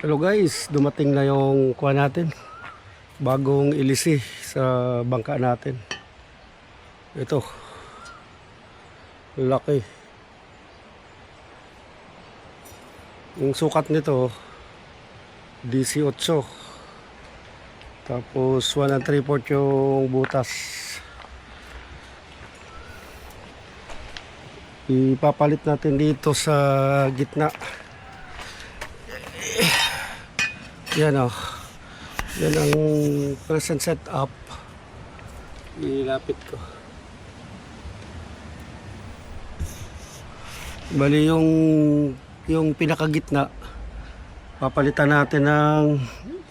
Hello guys, dumating na yung kuha natin, bagong ilisi sa bangka natin. Ito, laki. Yung sukat nito 18, tapos 1 3/4 yung butas. Ipapalit natin dito sa gitna. Yan o. Yan ang present setup. Ilapit ko. Bali yung pinakagitna, papalitan natin ng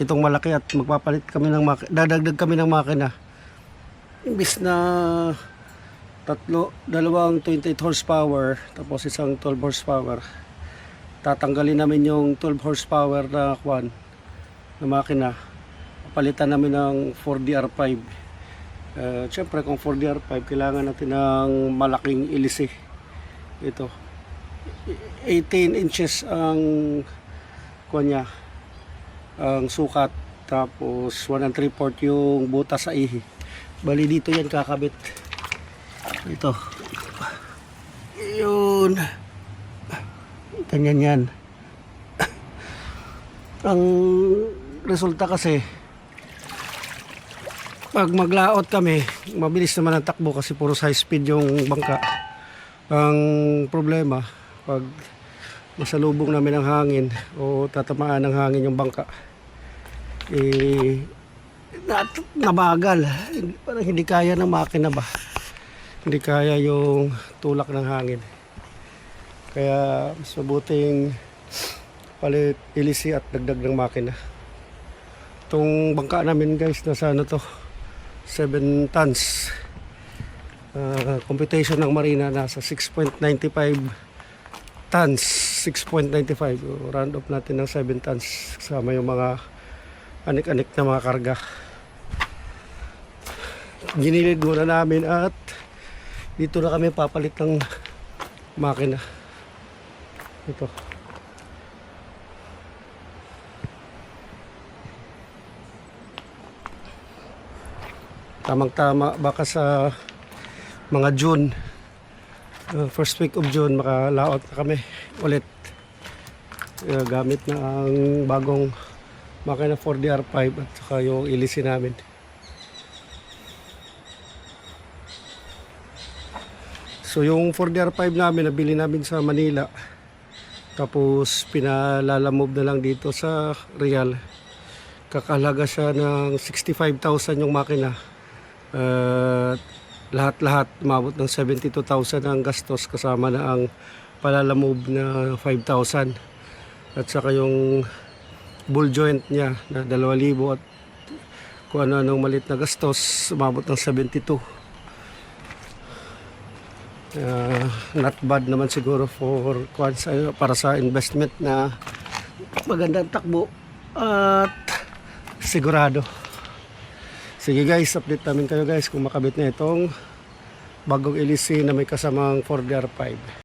itong malaki at magpapalit kami ng dadagdag kami ng makina. Imbis na dalawang 28 horsepower tapos isang 12 horsepower, tatanggalin namin yung 12 horsepower na kwan na makina, papalitan namin ng 4DR5. Siyempre kung 4DR5 kailangan natin ng malaking ilisi. Ito 18 inches ang kwan niya, ang sukat, tapos 1 3/4 yung butas sa ihi. Bali dito yan kakabit. Ito yun, ganyan yan. Ang resulta kasi, pag maglaot kami, mabilis naman ang takbo kasi puro high speed yung bangka. Ang problema, pag masalubong namin ng hangin o tatamaan ng hangin yung bangka, nabagal. Parang hindi kaya ng makina ba, hindi kaya yung tulak ng hangin. Kaya mas mabuting palit ilisi at dagdag ng makina. Itong bangka namin guys, nasa ano to, 7 tons. Computation ng marina nasa 6.95 tons. 6.95, round up natin ng 7 tons kasama yung mga anik-anik na mga karga. Ginilid muna namin at dito na kami papalit ng makina. Ito. Tamang-tama baka sa mga June, first week of June, makalaot na kami ulit. Gamit na ang bagong makina 4DR5 at saka yung ilisi namin. So yung 4DR5 namin, nabili namin sa Manila, tapos pinalalamove na lang dito sa Real. Kakalaga siya ng 65,000 yung makina. Lahat-lahat umabot ng 72,000 ang gastos, kasama na ang palalamove na 5,000 at saka yung ball joint niya na 2,000 at kung ano-anong malit na gastos, umabot ng 72. Not bad naman siguro para sa investment na magandang takbo at sigurado. Sige guys, update namin kayo guys kung makabit na itong bagong ilisi na may kasamang 4DR5.